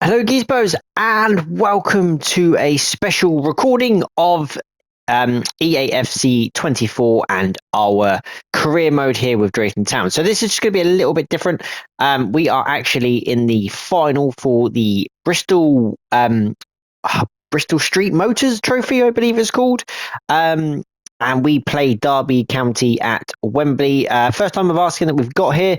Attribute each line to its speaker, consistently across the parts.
Speaker 1: Hello, Gizbos, and welcome to a special recording of EAFC24 and our career mode here with Drayton Town. So this is just going to be a little bit different. We are actually in the final for the Bristol Street Motors Trophy, I believe it's called. And we play Derby County at Wembley. First time of asking that we've got here.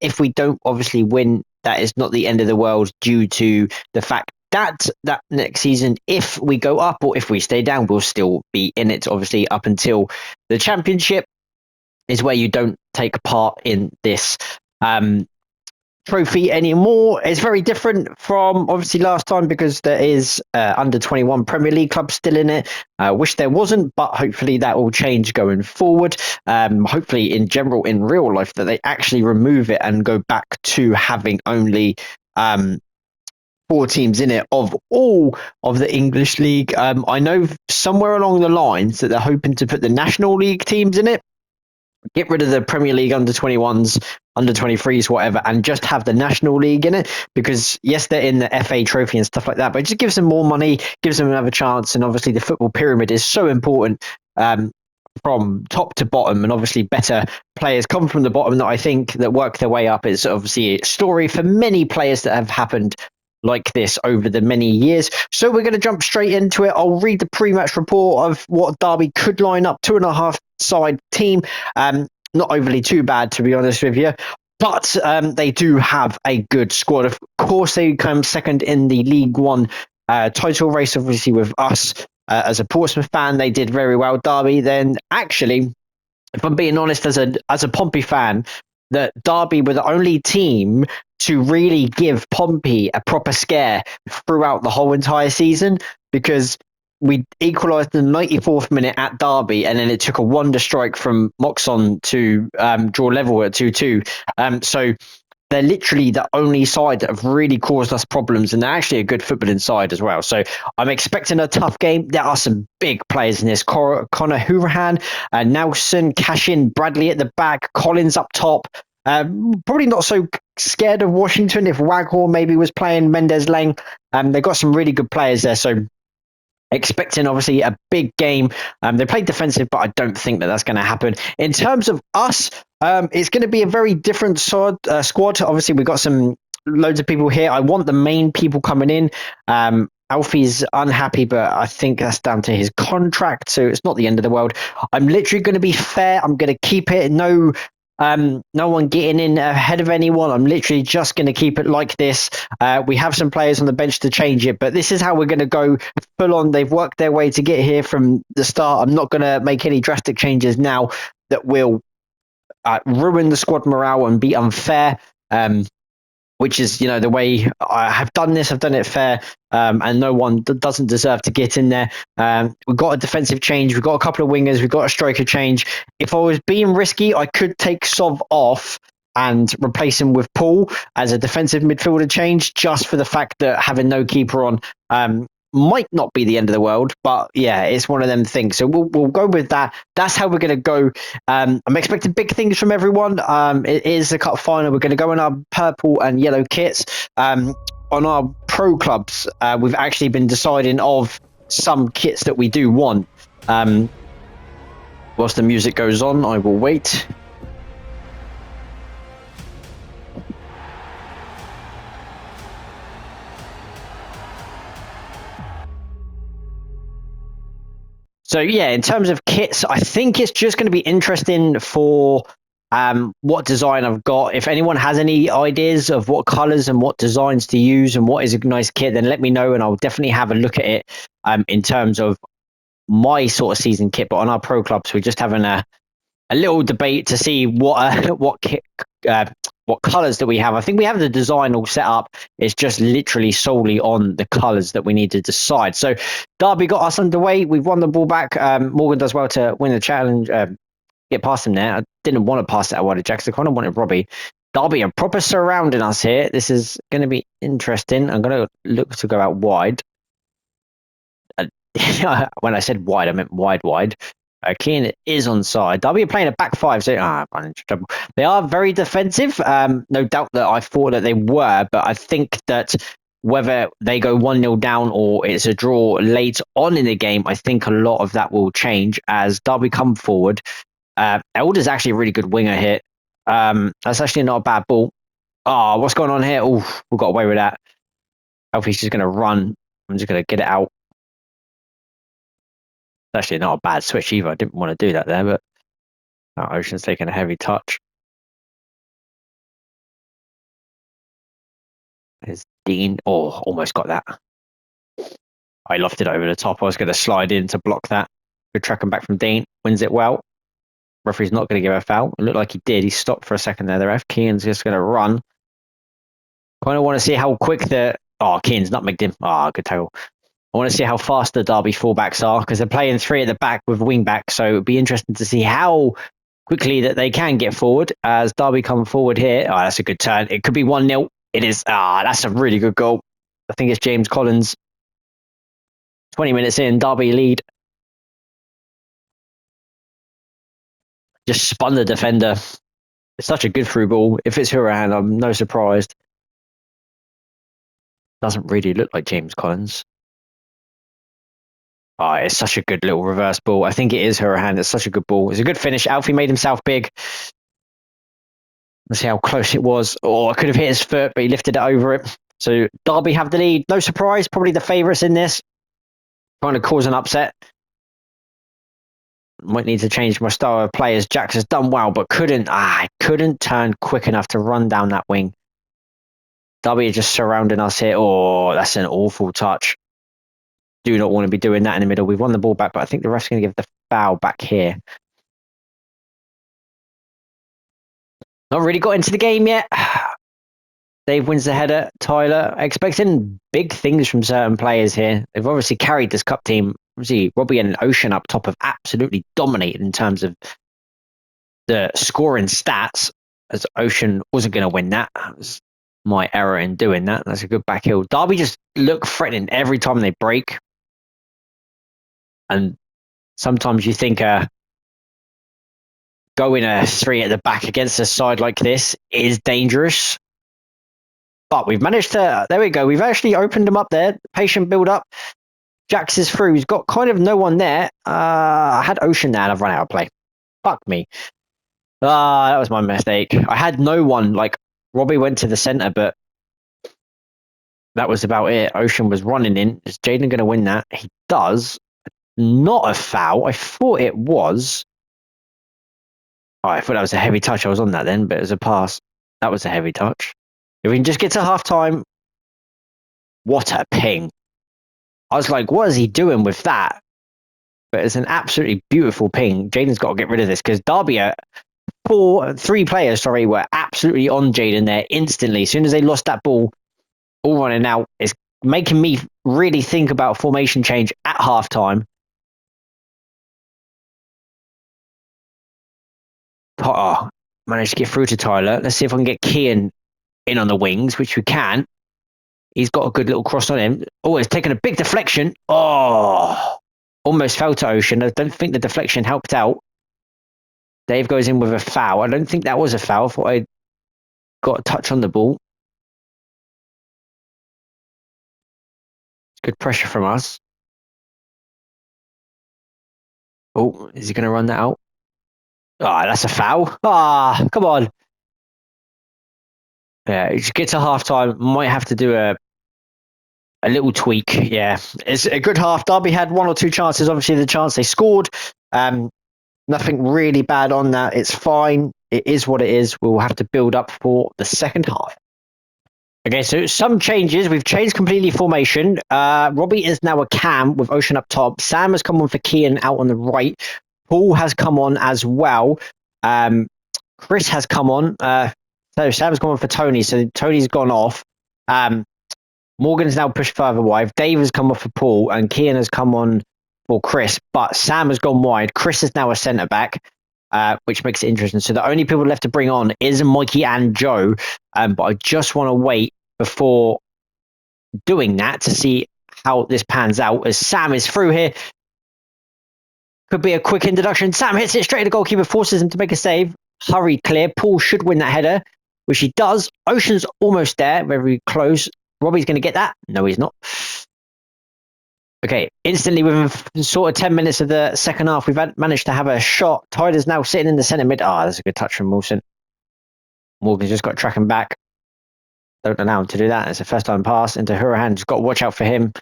Speaker 1: If we don't obviously win, that is not the end of the world due to the fact that next season, if we go up or if we stay down, we'll still be in it, obviously, up until the championship is where you don't take part in this trophy anymore. It's very different from obviously last time because there is under 21 Premier League clubs still in it. Wish there wasn't, but hopefully that will change going forward. Hopefully in general, in real life, that they actually remove it and go back to having only four teams in it of all of the English league. I know somewhere along the lines that they're hoping to put the National League teams in it, get rid of the Premier League under 21s, under 23s, whatever, and just have the National League in it. Because yes, they're in the FA Trophy and stuff like that, but it just gives them more money, gives them another chance. And obviously the football pyramid is so important from top to bottom, and obviously better players come from the bottom that I think that work their way up. It's obviously a story for many players that have happened like this over the many years. So we're going to jump straight into it. I'll read the pre-match report of what Derby could line up. 2.5 side team. Not overly too bad, to be honest with you. But they do have a good squad. Of course, they come second in the League One title race, obviously with us. As a Portsmouth fan, they did very well. Derby then, actually, if I'm being honest, as a Pompey fan, that Derby were the only team to really give Pompey a proper scare throughout the whole entire season, because we equalised in the 94th minute at Derby, and then it took a wonder strike from Moxon to draw level at 2-2. So they're literally the only side that have really caused us problems, and they're actually a good footballing side as well. So I'm expecting a tough game. There are some big players in this. Connor Hourahan, Nelson, Cashin, Bradley at the back, Collins up top. Probably not so scared of Washington if Waghorn maybe was playing Mendes Lang. They've got some really good players there, so expecting obviously a big game. They played defensive, but I don't think that that's going to happen. In terms of us, it's going to be a very different squad. Obviously, we've got loads of people here. I want the main people coming in. Alfie's unhappy, but I think that's down to his contract, so it's not the end of the world. I'm literally going to be fair. I'm going to keep it. No one getting in ahead of anyone. I'm literally just going to keep it like this. We have some players on the bench to change it, but this is how we're going to go full on. They've worked their way to get here from the start. I'm not going to make any drastic changes now that will ruin the squad morale and be unfair. Which is, the way I have done this. I've done it fair, and no one doesn't deserve to get in there. We've got a defensive change. We've got a couple of wingers. We've got a striker change. If I was being risky, I could take Sov off and replace him with Paul as a defensive midfielder change, just for the fact that having no keeper on might not be the end of the world, but yeah, it's one of them things. So we'll go with that. That's how we're going to go. I'm expecting big things from everyone. It is the cup final. We're going to go in our purple and yellow kits. On our pro clubs, we've actually been deciding of some kits that we do want. Whilst the music goes on, I will wait. So yeah, in terms of kits, I think it's just going to be interesting for what design I've got. If anyone has any ideas of what colours and what designs to use and what is a nice kit, then let me know and I'll definitely have a look at it in terms of my sort of season kit. But on our pro clubs, we're just having a little debate to see what kit, what colours that we have. I think we have the design all set up. It's just literally solely on the colours that we need to decide. So Derby got us underway. We've won the ball back. Morgan does well to win the challenge, get past him there. I didn't want to pass it out wide to Jackson. I kind of wanted Robbie. Derby are proper surrounding us here. This is going to be interesting. I'm going to look to go out wide. When I said wide, I meant wide. Keane is onside. Derby are playing a back five, so I'm into trouble. They are very defensive. No doubt that I thought that they were, but I think that whether they go 1-0 down or it's a draw late on in the game, I think a lot of that will change as Derby come forward. Elder's actually a really good winger here. That's actually not a bad ball. Oh, what's going on here? Oh, we got away with that. Alfie's just going to run. I'm just going to get it out. It's actually not a bad switch either. I didn't want to do that there, but Ocean's taking a heavy touch. There's Dean. Oh, almost got that. I lofted it over the top. I was going to slide in to block that. Good tracking back from Dean. Wins it well. Referee's not going to give a foul. It looked like he did. He stopped for a second there. The ref. Keane's just going to run. Kind of want to see how quick the... Oh, Keane's nutmegged him. Oh, good tackle. I want to see how fast the Derby fullbacks are because they're playing 3 at the back with wing back. So it'd be interesting to see how quickly that they can get forward as Derby come forward here. Oh, that's a good turn. It could be 1-0. It is. That's a really good goal. I think it's James Collins. 20 minutes in, Derby lead. Just spun the defender. It's such a good through ball. If it's Hurahan, I'm no surprised. Doesn't really look like James Collins. Oh, it's such a good little reverse ball. I think it is Hurahan. It's such a good ball. It's a good finish. Alfie made himself big. Let's see how close it was. Oh, I could have hit his foot, but he lifted it over it. So Derby have the lead. No surprise. Probably the favourites in this. Trying to cause an upset. Might need to change my style of players. Jax has done well, but couldn't turn quick enough to run down that wing. Derby are just surrounding us here. Oh, that's an awful touch. Do not want to be doing that in the middle. We've won the ball back, but I think the ref's going to give the foul back here. Not really got into the game yet. Dave wins the header. Tyler, expecting big things from certain players here. They've obviously carried this cup team. Obviously, Robbie and Ocean up top have absolutely dominated in terms of the scoring stats, as Ocean wasn't going to win that. That was my error in doing that. That's a good back heel. Derby just look threatening every time they break. And sometimes you think going a 3 at the back against a side like this is dangerous. But we've managed to, there we go. We've actually opened them up there. Patient build up. Jax is through. He's got kind of no one there. I had Ocean there and I've run out of play. Fuck me. That was my mistake. I had no one. Like, Robbie went to the centre, but that was about it. Ocean was running in. Is Jaden going to win that? He does. Not a foul. I thought it was. Oh, I thought that was a heavy touch. I was on that then, but it was a pass. That was a heavy touch. If we can just get to half time. What a ping. I was like, what is he doing with that? But it's an absolutely beautiful ping. Jaden's got to get rid of this because Derby are 3 players, were absolutely on Jaden there instantly. As soon as they lost that ball, all running out, it's making me really think about formation change at half time. Potter managed to get through to Tyler. Let's see if I can get Kean in on the wings, which we can. He's got a good little cross on him. Oh, it's taken a big deflection. Oh, almost fell to Ocean. I don't think the deflection helped out. Dave goes in with a foul. I don't think that was a foul. I thought I got a touch on the ball. Good pressure from us. Oh, is he going to run that out? That's a foul. Come on. Yeah, you get to half time. Might have to do a little tweak. Yeah, it's a good half. Derby had 1 or 2 chances. Obviously, the chance they scored. Nothing really bad on that. It's fine. It is what it is. We'll have to build up for the second half. Okay, so some changes. We've changed completely formation. Robbie is now a cam with Ocean up top. Sam has come on for Kean out on the right. Paul has come on as well. Chris has come on. So Sam's gone on for Tony. So Tony's gone off. Morgan's now pushed further wide. Dave has come off for Paul. And Kean has come on for Chris. But Sam has gone wide. Chris is now a centre-back, which makes it interesting. So the only people left to bring on is Mikey and Joe. But I just want to wait before doing that to see how this pans out. As Sam is through here. Could be a quick introduction. Sam hits it straight at the goalkeeper, forces him to make a save. Hurry clear. Paul should win that header, which he does. Ocean's almost there, very close. Robbie's going to get that. No, he's not. Okay, instantly within sort of 10 minutes of the second half, we've managed to have a shot. Tyler's now sitting in the centre mid. Ah, that's a good touch from Wilson. Morgan's just got to track him back. Don't allow him to do that. It's a first time pass into Hurahan. Just got to watch out for him.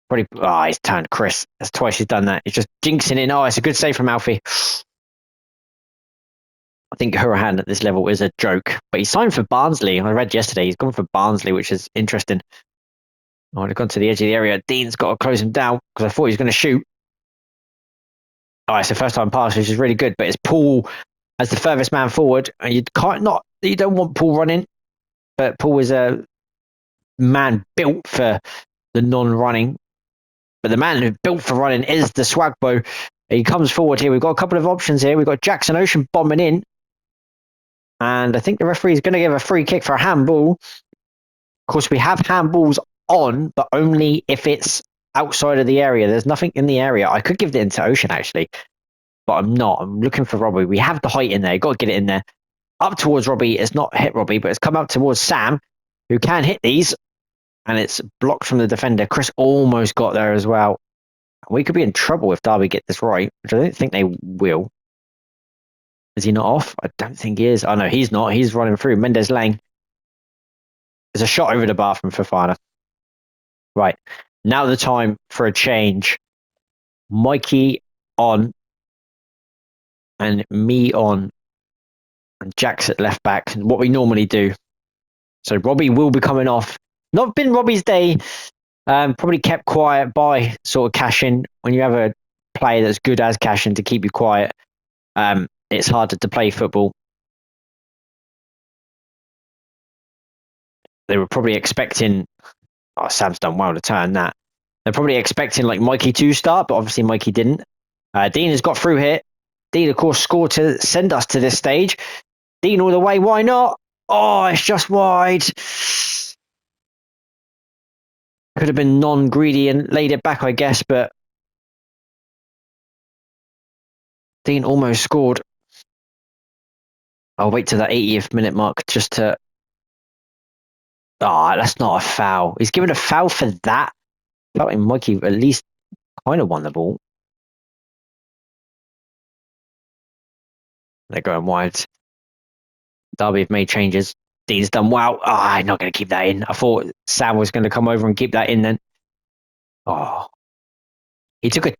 Speaker 1: Probably, he's turned Chris. That's twice he's done that. He's just jinxing in. Oh, it's a good save from Alfie. I think Hurahan at this level is a joke, but he signed for Barnsley. I read yesterday he's gone for Barnsley, which is interesting. Oh, they've gone to the edge of the area. Dean's got to close him down because I thought he was going to shoot. Oh, it's a first time pass, which is really good, but it's Paul as the furthest man forward. And you don't want Paul running, but Paul is a man built for the non-running. But the man who's built for running is the Swagbo. He comes forward here. We've got a couple of options here. We've got Jackson Ocean bombing in. And I think the referee is going to give a free kick for a handball. Of course, we have handballs on, but only if it's outside of the area. There's nothing in the area. I could give it into Ocean, actually, but I'm not. I'm looking for Robbie. We have the height in there. You've got to get it in there. Up towards Robbie. It's not hit Robbie, but it's come up towards Sam, who can hit these. And it's blocked from the defender. Chris almost got there as well. We could be in trouble if Derby get this right, which I don't think they will. Is he not off? I don't think he is. Oh, no, he's not. He's running through. Mendes Lang. There's a shot over the bar from Fofana. Right. Now the time for a change. Mikey on. And me on. And Jack's at left back. What we normally do. So Robbie will be coming off. Not been Robbie's day. Probably kept quiet by sort of Cashin. When you have a player that's good as Cashin to keep you quiet, it's harder to play football. They were probably expecting. Oh, Sam's done well to turn that. They're probably expecting like Mikey to start, but obviously Mikey didn't. Dean has got through here. Dean, of course, scored to send us to this stage. Dean all the way. Why not? Oh, it's just wide. Could have been non-greedy and laid it back, I guess, but Dean almost scored. I'll wait to that 80th minute mark just to. That's not a foul. He's given a foul for that. I felt like Mikey at least kind of won the ball. They're going wide. Derby have made changes. Dean's done well. I'm not going to keep that in. I thought Sam was going to come over and keep that in then. Oh, he took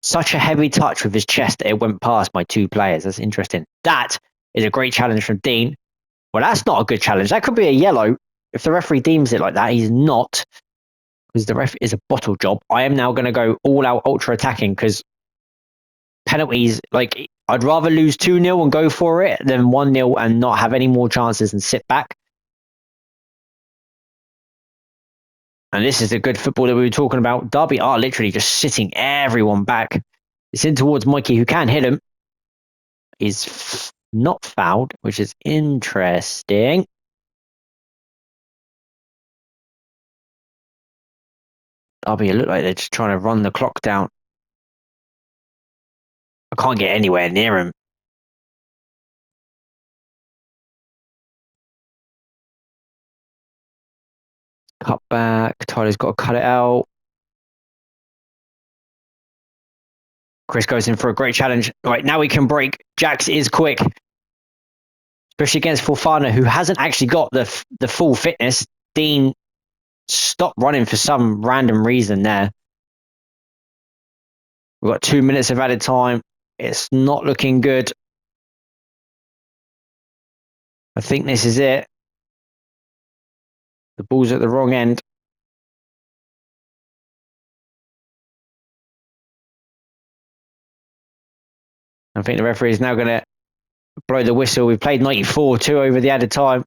Speaker 1: such a heavy touch with his chest that it went past my two players. That's interesting. That is a great challenge from Dean. Well, that's not a good challenge. That could be a yellow. If the referee deems it like that, he's not. Because the ref is a bottle job. I am now going to go all out ultra attacking because penalties, like I'd rather lose 2-0 and go for it than 1-0 and not have any more chances and sit back. And this is the good football that we were talking about. Derby are literally just sitting everyone back. It's in towards Mikey, who can hit him. He's not fouled, which is interesting. Derby look like they're just trying to run the clock down. I can't get anywhere near him. Cut back. Tyler's got to cut it out. Chris goes in for a great challenge. All right, now we can break. Jax is quick, especially against Fofana, who hasn't actually got the full fitness. Dean stopped running for some random reason there. We've got 2 minutes of added time. It's not looking good. I think this is it. The ball's at the wrong end. I think the referee is now going to blow the whistle. We've played 94-2 over the added time.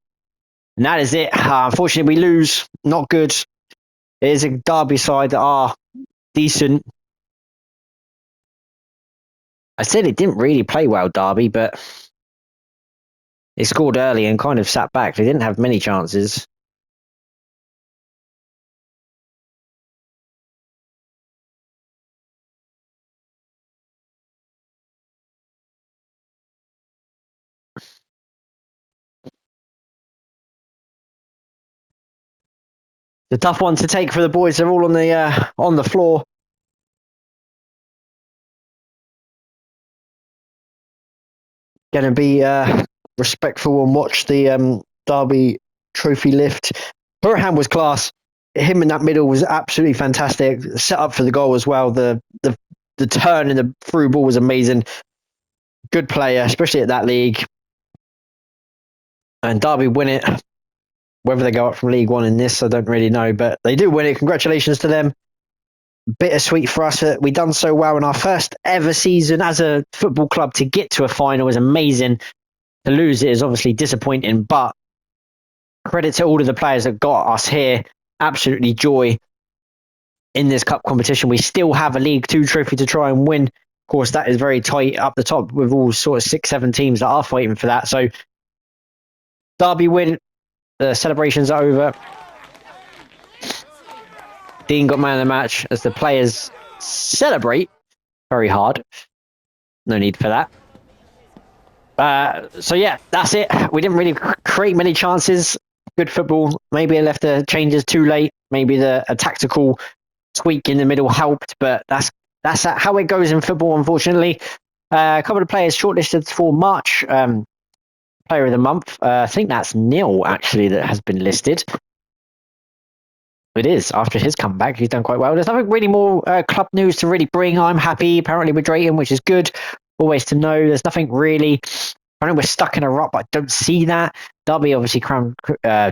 Speaker 1: And that is it. Unfortunately, we lose. Not good. It is a Derby side that are decent. I said it didn't really play well, Derby, but they scored early and kind of sat back. They didn't have many chances. The tough one to take for the boys. They're all on the floor. Going to be respectful and watch the Derby trophy lift. Burham was class. Him in that middle was absolutely fantastic. Set up for the goal as well. The turn and the through ball was amazing. Good player, especially at that league. And Derby win it. Whether they go up from League One in this, I don't really know, but they do win it. Congratulations to them. Bittersweet for us that we done so well in our first ever season as a football club. To get to a final is amazing. To lose it is obviously disappointing, but credit to all of the players that got us here. Absolutely joy in this cup competition. We still have a League Two trophy to try and win. Of course, that is very tight up the top with all sort of 6-7 teams that are fighting for that. So Derby win. The celebrations are over. Dean got man of the match as the players celebrate very hard. No need for that. So yeah, that's it. We didn't really create many chances. Good football. Maybe I left the changes too late. Maybe a tactical tweak in the middle helped, but that's how it goes in football, unfortunately. A couple of players shortlisted for March Player of the Month. I think that's Neil, actually, that has been listed. It is. After his comeback, he's done quite well. There's nothing really more club news to really bring. I'm happy, apparently, with Drayton, which is good. Always to know. There's nothing really. I know we're stuck in a rut, but I don't see that. Derby obviously crowned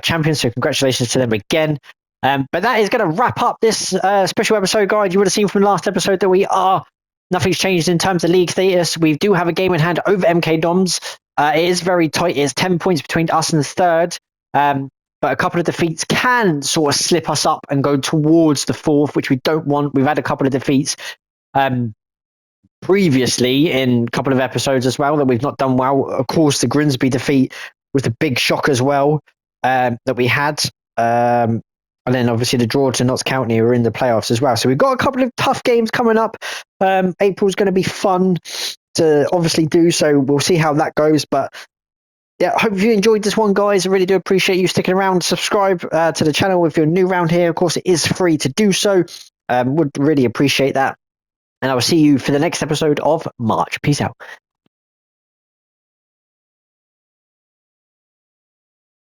Speaker 1: champions, so congratulations to them again. But that is going to wrap up this special episode, guys. You would have seen from the last episode that nothing's changed in terms of league status. We do have a game in hand over MK Doms. It is very tight. It's 10 points between us and third. But a couple of defeats can sort of slip us up and go towards the fourth, which we don't want. We've had a couple of defeats previously in a couple of episodes as well that we've not done well. Of course, the Grimsby defeat was the big shock as well that we had. And then obviously the draw to Notts County are in the playoffs as well. So we've got a couple of tough games coming up. April's going to be fun to obviously do. So we'll see how that goes. But yeah, hope you enjoyed this one, guys. I really do appreciate you sticking around. Subscribe to the channel if you're new around here. Of course, it is free to do so. Would really appreciate that. And I will see you for the next episode of March. Peace out.